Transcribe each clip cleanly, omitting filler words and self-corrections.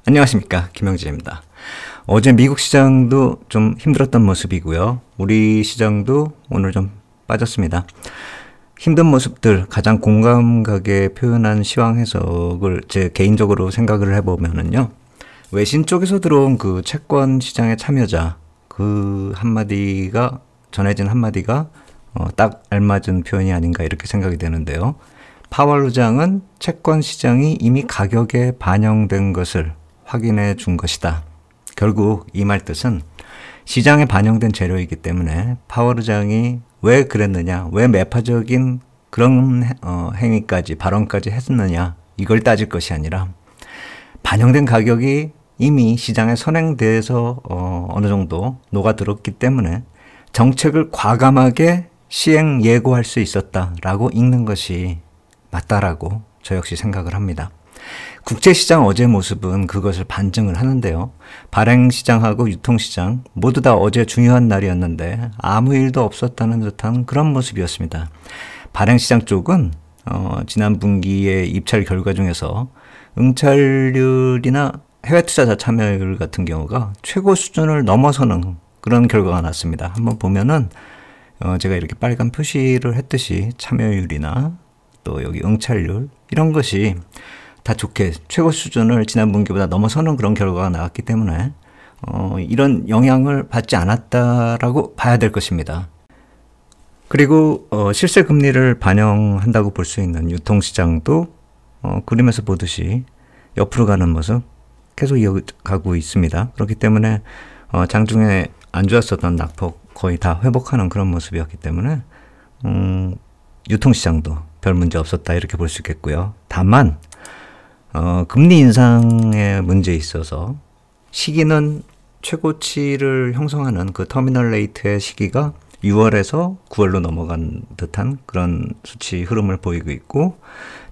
안녕하십니까, 김영진입니다. 어제 미국 시장도 좀 힘들었던 모습이고요. 우리 시장도 오늘 좀 빠졌습니다. 힘든 모습들 가장 공감 가게 표현한 시황 해석을 제 개인적으로 생각을 해보면은요. 외신 쪽에서 들어온 그 채권 시장의 참여자 그 한마디가 전해진 한마디가 딱 알맞은 표현이 아닌가 이렇게 생각이 되는데요. 파월 의장은 채권 시장이 이미 가격에 반영된 것을 확인해 준 것이다. 결국 이 말 뜻은 시장에 반영된 재료이기 때문에 파월 의장이 왜 그랬느냐, 왜 매파적인 그런 행위까지, 발언까지 했느냐, 이걸 따질 것이 아니라 반영된 가격이 이미 시장에 선행돼서 어느 정도 녹아들었기 때문에 정책을 과감하게 시행 예고할 수 있었다라고 읽는 것이 맞다라고 저 역시 생각을 합니다. 국제시장 어제 모습은 그것을 반증을 하는데요. 발행시장하고 유통시장 모두 다 어제 중요한 날이었는데 아무 일도 없었다는 듯한 그런 모습이었습니다. 발행시장 쪽은 지난 분기의 입찰 결과 중에서 응찰률이나 해외 투자자 참여율 같은 경우가 최고 수준을 넘어서는 그런 결과가 났습니다. 한번 보면은 제가 이렇게 빨간 표시를 했듯이 참여율이나 또 여기 응찰률 이런 것이 다 좋게 최고 수준을 지난 분기보다 넘어서는 그런 결과가 나왔기 때문에 이런 영향을 받지 않았다라고 봐야 될 것입니다. 그리고 실세 금리를 반영한다고 볼 수 있는 유통시장도 그림에서 보듯이 옆으로 가는 모습 계속 이어가고 있습니다. 그렇기 때문에 장중에 안 좋았었던 낙폭 거의 다 회복하는 그런 모습이었기 때문에 유통시장도 별 문제 없었다 이렇게 볼 수 있겠고요. 다만 금리 인상의 문제에 있어서 시기는 최고치를 형성하는 그 터미널 레이트의 시기가 6월에서 9월로 넘어간 듯한 그런 수치 흐름을 보이고 있고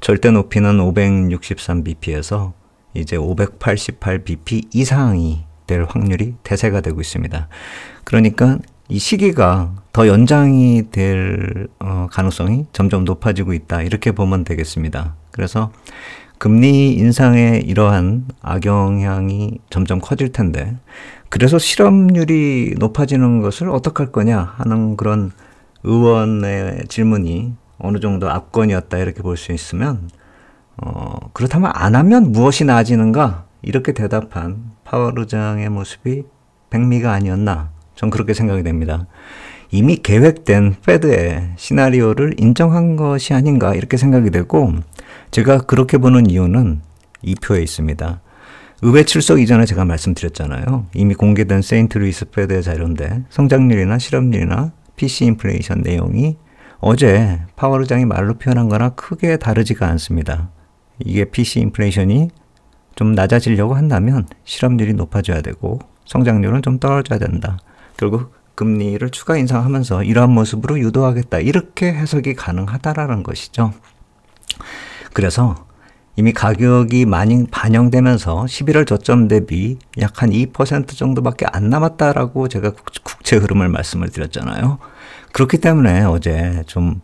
절대 높이는 563bp에서 이제 588bp 이상이 될 확률이 대세가 되고 있습니다. 그러니까 이 시기가 더 연장이 될 가능성이 점점 높아지고 있다 이렇게 보면 되겠습니다. 그래서 금리 인상의 이러한 악영향이 점점 커질 텐데 그래서 실업률이 높아지는 것을 어떻게 할 거냐 하는 그런 의원의 질문이 어느 정도 압권이었다 이렇게 볼 수 있으면 그렇다면 안 하면 무엇이 나아지는가 이렇게 대답한 파월 의장의 모습이 백미가 아니었나 전 그렇게 생각이 됩니다. 이미 계획된 페드의 시나리오를 인정한 것이 아닌가 이렇게 생각이 되고 제가 그렇게 보는 이유는 이 표에 있습니다. 의회 출석 이전에 제가 말씀드렸잖아요. 이미 공개된 세인트루이스 페드의 자료인데 성장률이나 실업률이나 PC 인플레이션 내용이 어제 파월 의장이 말로 표현한 거나 크게 다르지가 않습니다. 이게 PC 인플레이션이 좀 낮아지려고 한다면 실업률이 높아져야 되고 성장률은 좀 떨어져야 된다. 결국 금리를 추가 인상하면서 이러한 모습으로 유도하겠다. 이렇게 해석이 가능하다라는 것이죠. 그래서 이미 가격이 많이 반영되면서 11월 저점 대비 약 한 2% 정도밖에 안 남았다라고 제가 국채 흐름을 말씀을 드렸잖아요. 그렇기 때문에 어제 좀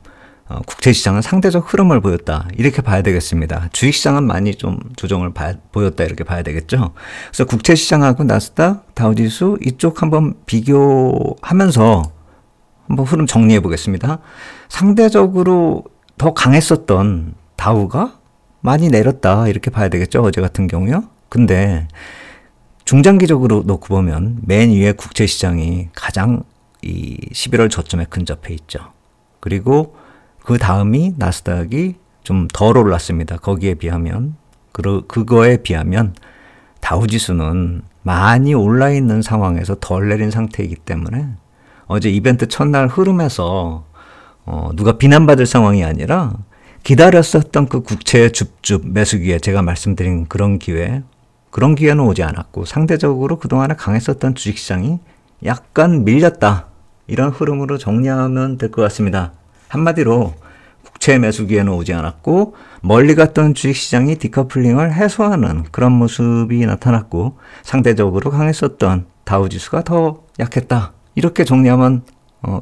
국채시장은 상대적 흐름을 보였다. 이렇게 봐야 되겠습니다. 주식시장은 많이 좀 조정을 보였다. 이렇게 봐야 되겠죠. 그래서 국채시장하고 나스닥, 다우지수 이쪽 한번 비교하면서 한번 흐름 정리해 보겠습니다. 상대적으로 더 강했었던 다우가 많이 내렸다. 이렇게 봐야 되겠죠. 어제 같은 경우요. 근데 중장기적으로 놓고 보면 맨 위에 국채시장이 가장 이 11월 저점에 근접해 있죠. 그리고 그 다음이 나스닥이 좀 덜 올랐습니다. 거기에 비하면. 그거에 비하면 다우지수는 많이 올라 있는 상황에서 덜 내린 상태이기 때문에 어제 이벤트 첫날 흐름에서 누가 비난받을 상황이 아니라 기다렸었던 그 국채의 줍줍 매수 기회 제가 말씀드린 그런 기회는 오지 않았고 상대적으로 그동안에 강했었던 주식시장이 약간 밀렸다. 이런 흐름으로 정리하면 될 것 같습니다. 한마디로 국채 매수 기회는 오지 않았고 멀리 갔던 주식시장이 디커플링을 해소하는 그런 모습이 나타났고 상대적으로 강했었던 다우지수가 더 약했다. 이렇게 정리하면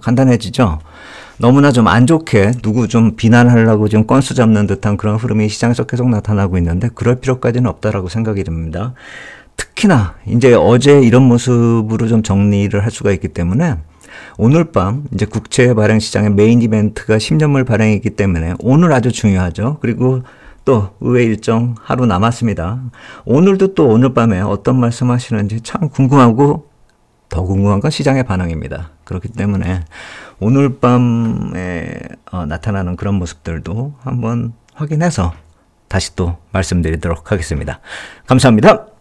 간단해지죠. 너무나 좀 안 좋게 누구 좀 비난하려고 좀 건수 잡는 듯한 그런 흐름이 시장에서 계속 나타나고 있는데 그럴 필요까지는 없다라고 생각이 듭니다. 특히나 이제 어제 이런 모습으로 좀 정리를 할 수가 있기 때문에 오늘 밤 이제 국채 발행 시장의 메인 이벤트가 10년물 발행이기 때문에 오늘 아주 중요하죠. 그리고 또 의회 일정 하루 남았습니다. 오늘도 또 오늘 밤에 어떤 말씀 하시는지 참 궁금하고 더 궁금한 건 시장의 반응입니다. 그렇기 때문에 오늘 밤에 나타나는 그런 모습들도 한번 확인해서 다시 또 말씀드리도록 하겠습니다. 감사합니다.